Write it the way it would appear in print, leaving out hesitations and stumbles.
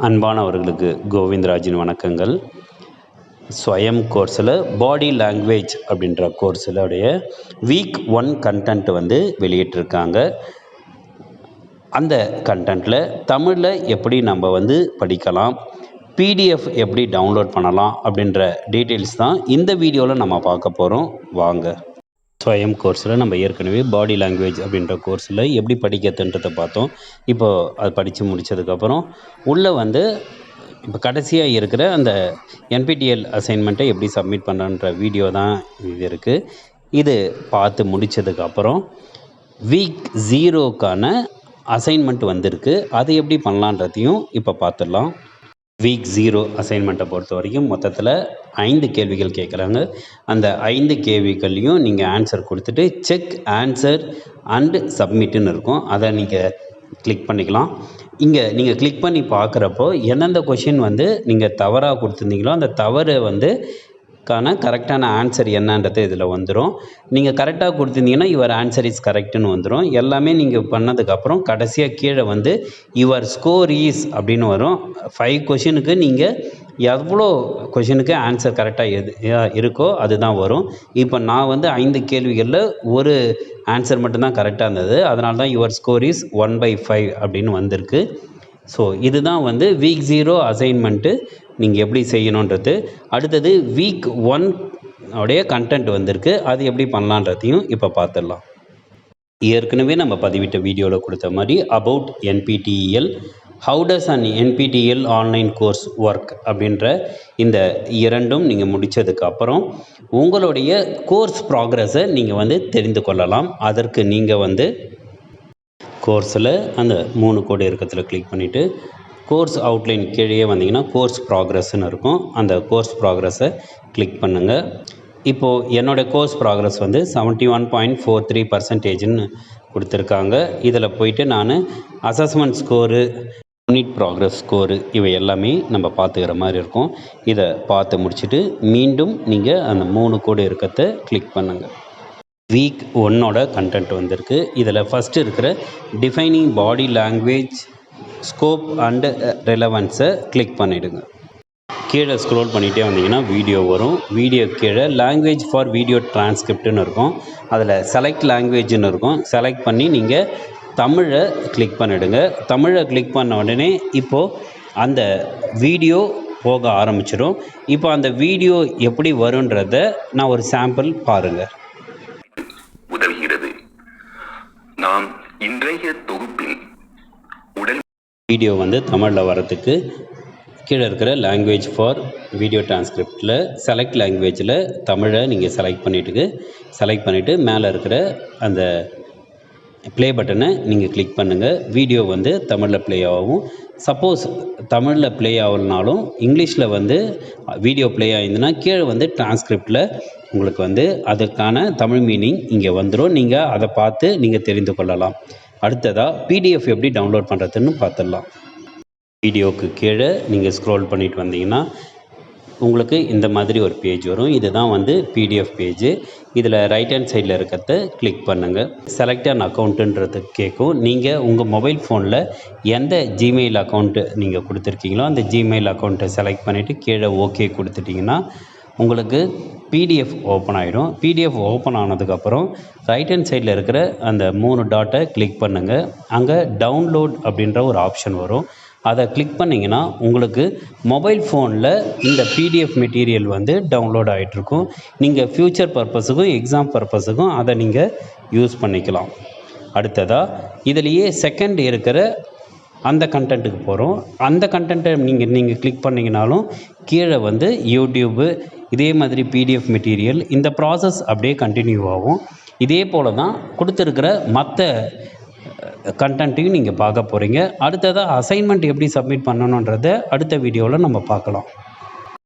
அன்பானவர்களுக்கு கோவிந்தராஜின் வணக்கங்கள். ஸ்வயம் கோர்ஸில் body language அப்படின்ற கோர்ஸிலுடைய வீக் 1 கண்டென்ட் வந்து வெளியிட்டிருக்காங்க. அந்த கண்டென்ட்டில் தமிழில் எப்படி நம்ம வந்து படிக்கலாம், பிடிஎஃப் எப்படி டவுன்லோட் பண்ணலாம் அப்படின்ற டீட்டெயில்ஸ் தான் இந்த வீடியோவில் நம்ம பார்க்க போகிறோம். வாங்க. ஸ்வயம் கோர்ஸில் நம்ம ஏற்கனவே பாடி லாங்குவேஜ் அப்படின்ற கோர்ஸில் எப்படி படிக்கிறதுன்றதை பார்த்தோம். இப்போது அது படித்து முடித்ததுக்கப்புறம் உள்ளே வந்து இப்போ கடைசியாக இருக்கிற அந்த என்பிடிஎல் அசைன்மெண்ட்டை எப்படி சப்மிட் பண்ணுறன்ற வீடியோ தான் இது இருக்குது. இது பார்த்து முடித்ததுக்கப்புறம் வீக் 0க்கான அசைன்மெண்ட் வந்திருக்கு. அதை எப்படி பண்ணலான்றதையும் இப்போ பார்த்துடலாம். வீக் 0 அசைன்மெண்ட்டை பொறுத்த வரைக்கும் மொத்தத்தில் 5 கேள்விகள் கேட்குறாங்க. அந்த 5 கேள்விகள்லையும் நீங்கள் ஆன்சர் கொடுத்துட்டு செக் ஆன்சர் அண்டு சப்மிட்டுன்னு இருக்கும். அதை நீங்கள் கிளிக் பண்ணிக்கலாம். இங்கே நீங்கள் கிளிக் பண்ணி பார்க்குறப்போ எந்தெந்த கொஷின் வந்து நீங்கள் தவறாக கொடுத்துருந்தீங்களோ அந்த தவறு வந்து கரெக்டான ஆன்சர் என்னன்றது இதில் வந்துடும். நீங்கள் கரெக்டாக கொடுத்துருந்தீங்கன்னா யுவர் ஆன்சர் இஸ் கரெக்டுன்னு வந்துடும். எல்லாமே நீங்கள் பண்ணதுக்கப்புறம் கடைசியாக கீழே வந்து யுவர் ஸ்கோர் ஈஸ் அப்படின்னு வரும். 5 கொஷினுக்கு நீங்கள் எவ்வளோ கொஷினுக்கு ஆன்சர் கரெக்டாக இருக்கோ அதுதான் வரும். இப்போ நான் வந்து 5 கேள்விகளில் ஒரு ஆன்சர் மட்டும்தான் கரெக்டாக இருந்தது. அதனால தான் யுவர் ஸ்கோர் இஸ் 1/5 அப்படின்னு வந்திருக்கு. ஸோ இதுதான் வந்து வீக் 0 அசைன்மெண்ட்டு நீங்கள் எப்படி செய்யணுன்றது. அடுத்தது வீக் 1 உடைய கண்டென்ட் வந்திருக்கு. அது எப்படி பண்ணலான்றதையும் இப்போ பார்த்துடலாம். ஏற்கனவே நம்ம பதிவிட்ட வீடியோவில் கொடுத்த மாதிரி about NPTEL, how does an NPTEL online course work அப்படின்ற இந்த 2ம் நீங்கள் முடித்ததுக்கப்புறம் உங்களுடைய கோர்ஸ் ப்ராக்ரஸை நீங்கள் வந்து தெரிந்து கொள்ளலாம். அதற்கு நீங்கள் வந்து கோர்ஸில் அந்த 3 கோடு இருக்கிறதுல கிளிக் பண்ணிவிட்டு கோர்ஸ் அவுட்லைன் கீழே வந்தீங்கன்னா கோர்ஸ் ப்ராக்ரஸ்ன்னு இருக்கும். அந்த கோர்ஸ் ப்ராக்ரஸை கிளிக் பண்ணுங்கள். இப்போது என்னோடய கோர்ஸ் ப்ராக்ரஸ் வந்து 71.43% கொடுத்துருக்காங்க. இதில் போயிட்டு நான் assessment score, unit progress score இவை எல்லாமே நம்ம பார்த்துக்கிற மாதிரி இருக்கும். இதை பார்த்து முடிச்சுட்டு மீண்டும் நீங்கள் அந்த 3 கோடு இருக்கிறத கிளிக் பண்ணுங்கள். வீக் 1ஓட கண்டென்ட் வந்திருக்கு. இதில் ஃபஸ்ட்டு இருக்கிற defining body language scope and ரெலவன்ஸை கிளிக் பண்ணிவிடுங்க. கீழே ஸ்க்ரோல் பண்ணிகிட்டே வந்தீங்கன்னா வீடியோ வரும். வீடியோ கீழே லாங்குவேஜ் ஃபார் வீடியோ டிரான்ஸ்கிரிப்ட்னு இருக்கும். அதில் செலக்ட் லாங்குவேஜ்னு இருக்கும். செலக்ட் பண்ணி நீங்கள் தமிழை கிளிக் பண்ணிவிடுங்க. தமிழை கிளிக் பண்ண உடனே இப்போது அந்த வீடியோ போக ஆரம்பிச்சிடும். இப்போ அந்த வீடியோ எப்படி வருன்றதை நான் ஒரு சாம்பிள் பாருங்கள். உதவுகிறது. நாம் இன்றைய தொகுப்பில் வீடியோ வந்து தமிழில் வரத்துக்கு கீழே இருக்கிற லாங்குவேஜ் ஃபார் வீடியோ டிரான்ஸ்கிரிப்டில் செலக்ட் லாங்குவேஜில் தமிழை நீங்கள் செலக்ட் பண்ணிவிட்டு மேலே இருக்கிற அந்த ப்ளே பட்டனை நீங்கள் கிளிக் பண்ணுங்கள். வீடியோ வந்து தமிழில் ப்ளே ஆகும். சப்போஸ் தமிழில் ப்ளே ஆகலனாலும் இங்கிலீஷில் வந்து வீடியோ ப்ளே ஆகிருந்துன்னா கீழே வந்து டிரான்ஸ்கிரிப்டில் உங்களுக்கு வந்து அதுக்கான தமிழ் மீனிங் இங்கே வந்துடும். நீங்கள் அதை பார்த்து நீங்கள் தெரிந்து கொள்ளலாம். அடுத்ததாக பிடிஎஃப் எப்படி டவுன்லோட் பண்ணுறதுன்னு பார்த்துடலாம். வீடியோவுக்கு கீழே நீங்கள் ஸ்க்ரோல் பண்ணிட்டு வந்தீங்கன்னா உங்களுக்கு இந்த மாதிரி ஒரு பேஜ் வரும். இதுதான் வந்து பிடிஎஃப் பேஜ். இதில் ரைட் ஹேண்ட் சைடில் இருக்கிறத கிளிக் பண்ணுங்கள். செலக்ட் அன் அக்கௌண்ட்டுன்றது கேட்கும். நீங்கள் உங்கள் மொபைல் ஃபோனில் எந்த ஜிமெயில் அக்கௌண்ட்டு நீங்கள் கொடுத்துருக்கீங்களோ அந்த ஜிமெயில் அக்கௌண்ட்டை செலக்ட் பண்ணிவிட்டு கீழே ஓகே கொடுத்துட்டிங்கன்னா உங்களுக்கு பிடிஎஃப் ஓப்பன் ஆகிடும். பிடிஎஃப் ஓப்பன் ஆனதுக்கப்புறம் ரைட் ஹேண்ட் சைடில் இருக்கிற அந்த 3 டாட்டை கிளிக் பண்ணுங்கள். அங்கே டவுன்லோட் அப்படின்ற ஒரு ஆப்ஷன் வரும். அதை கிளிக் பண்ணிங்கன்னா உங்களுக்கு மொபைல் ஃபோனில் இந்த பிடிஎஃப் மெட்டீரியல் வந்து டவுன்லோட் ஆகிட்ருக்கும். நீங்கள் ஃப்யூச்சர் பர்பஸுக்கும் எக்ஸாம் பர்பஸுக்கும் அதை நீங்கள் யூஸ் பண்ணிக்கலாம். அடுத்ததாக இதிலேயே செகண்ட் இருக்கிற அந்த கண்டென்ட்டுக்கு போகிறோம். அந்த கண்டென்ட்டை நீங்கள் கிளிக் பண்ணிங்கனாலும் கீழே வந்து யூடியூப்பு இதே மாதிரி பிடிஎஃப் மெட்டீரியல் இந்த ப்ராசஸ் அப்படியே கண்டினியூ ஆகும். இதே போல் தான் கொடுத்துருக்கிற மற்ற கண்டென்ட்டையும் நீங்கள் பார்க்க போகிறீங்க. அடுத்ததாக அசைன்மெண்ட் எப்படி சப்மிட் பண்ணணுன்றதை அடுத்த வீடியோவில் நம்ம பார்க்கலாம்.